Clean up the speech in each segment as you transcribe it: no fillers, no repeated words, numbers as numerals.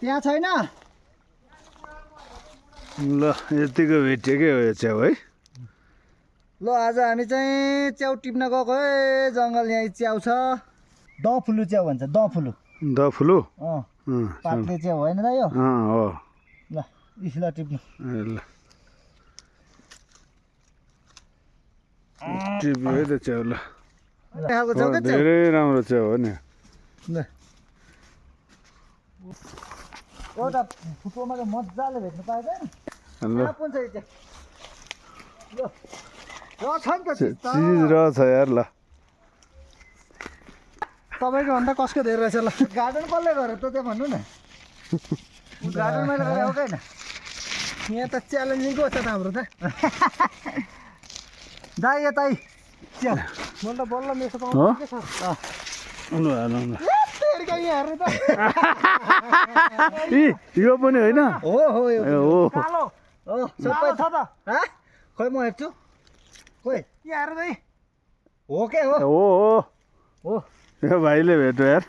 त्यहाँ छैन ल यतिको भेटियो के हो यो च्याउ है ल आज हामी चाहिँ च्याउ टिप्न गएको है जङ्गल यहाँ च्याउ छ दफुलु च्याउ भन्छ दफुलु दफुलु पातले च्याउ होइन त यो हो ल इसला टिप्नु ल टिप्यो है त च्याउ ल खालको च्याउ के च्याउ धेरै राम्रो च्याउ हो नि ल एउटा फुटोमा त मजाले भेट्नु पाएदैन ल कहाँ पुग्छ यो च्याउ ल छ नि त चिज त चिज रहेछ यार ल तपाईँको भन्दा कसको धेरै रहेछ ल गार्डन कसले गर्यो त त्यो भन्नु न गार्डन मैले गरेँ हो होइन यहाँ त च्यालेन्जिङको छ त हाम्रो त दाइ यतै च्याउ मैले त बल्ल मेसो पाउँछु के छ यहाँ हेर्नु त यो पनि होइन हो हो यो हो कालो हो सबै छ त खोइ म हेर्छु खोइ यहाँ हेर्नु दाइ हो के हो हो हो यो भाइले भेट्यो यार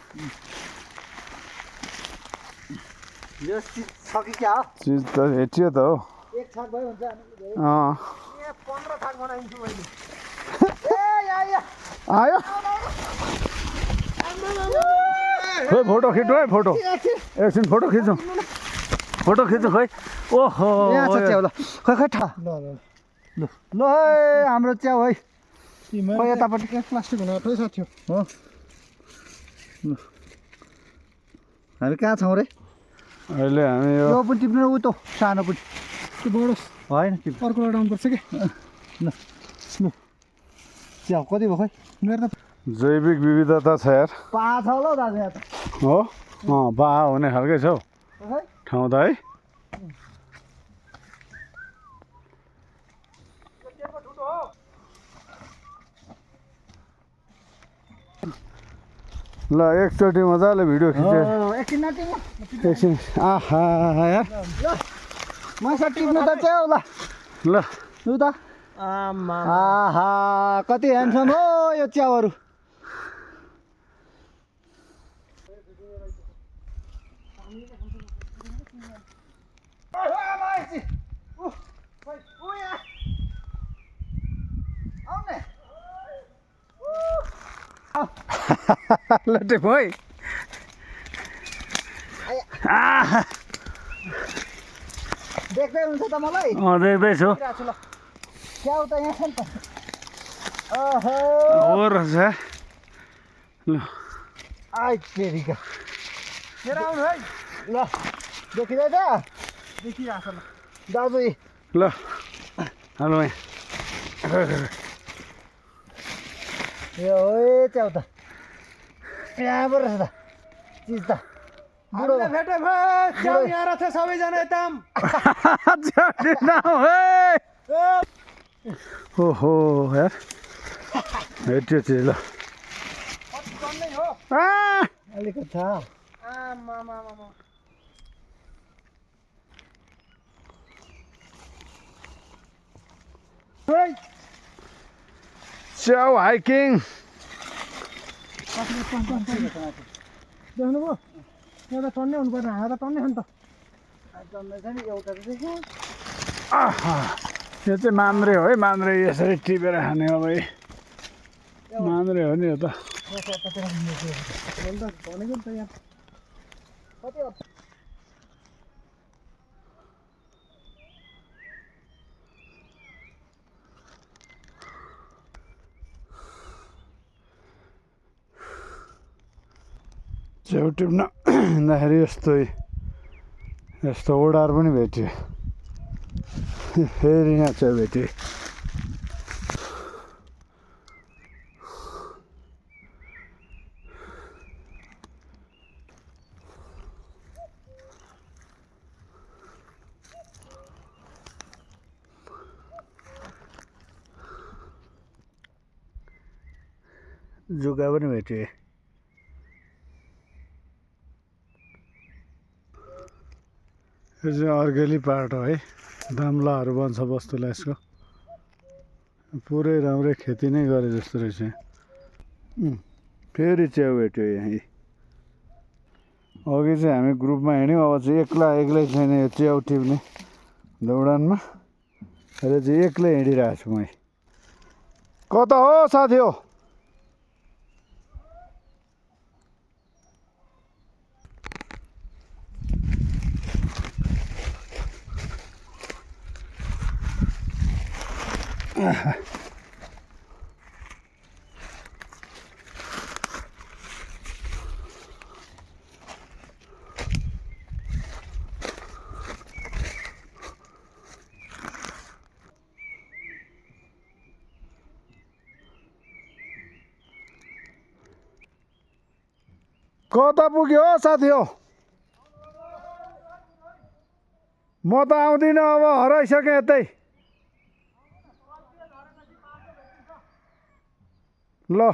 यो चिज छ कि क्या हो चिज त भेटियो त हो एक छाक भयो हुन्छ ए 15 छाक बनाइदिन्छु मैले ए आयो खोइ फोटो खिच्नु है फोटो एकछिन फोटो खिचौँ खोइ ओहो यहाँ छ च्याउ ल खै खै ठा ल है हाम्रो च्याउ है खै यतापट्टि के प्लास्टिक हुन आँट्यो है साथी हो हामी कहाँ छौँ रे अहिले हामी यो यो पनि टिप्नु उ त सानो पनि त्यो बडो होइन टिप अर्को एउटा आउनुपर्छ कि ल ल च्याउ कति भयो खै मेरो त जैविक विविधता छ यार पा छ होला हौ दाजु यहाँ त हो बा हुने खालकै छ हौ खै ठाउँ त है ल एकचोटि मजाले भिडियो खिच्यो एकछिन नटिप्नु एकछिन आहा यार मसा टिप्नु त च्याउ ल ल लु त आहा कति ह्यान्डसम हो यो च्याउहरू ल टिप है देख्दै हुन्छ त मलाई देख्दैछु छु ल च्याउ त यहाँ छ नि त ओहो हो रहेछ ल आइ तेरिका लिएर आउनु है ल देखिँदैछ देखिरहेको छ ल दाजु ल हेलो यो हो च्याउ त यहाँ पो रहेछ त चिज त बुढो हामीले भेटे भयो च्याउ यहाँ रहेछ सबैजना यता ओहो यार भेट्यो चिज ल अलिकति छ च्याउ हाइकिङ देख्नुभयो यहाँ त टन्नै हुनु पर्ने हाँगा त टन्नै हो नि त जन्मेछ नि एउटा त देख्यो यो चाहिँ मान्द्रे हो है मान्द्रे यसरी टिपेर खाने हो भाइ मान्द्रे हो नि यो त भनेको नि त यहाँ कति हो च्याउ टिप्न हिँड्दाखेरि यस्तो ओडार पनि भेट्यो फेरि यहाँ च्याउ भेट्यो जुगा पनि भेट्यो यो चाहिँ अर्गेली पार्ट हो है दाम्लाहरू बन्छ बस्तुलाई यसको पुरै राम्रै खेती नै गरे जस्तो रहेछ फेरि च्याउ भेट्यो यहाँ अघि चाहिँ हामी ग्रुपमा हिँड्यौँ अब चाहिँ एक्लै छैन यो च्याउ टिप्ने दौडानमा अहिले चाहिँ एक्लै हिँडिरहेको छु मै कता हो साथी हो कता पुग्यो हो साथी हो म त आउँदिनँ अब हराइसकेँ यतै ल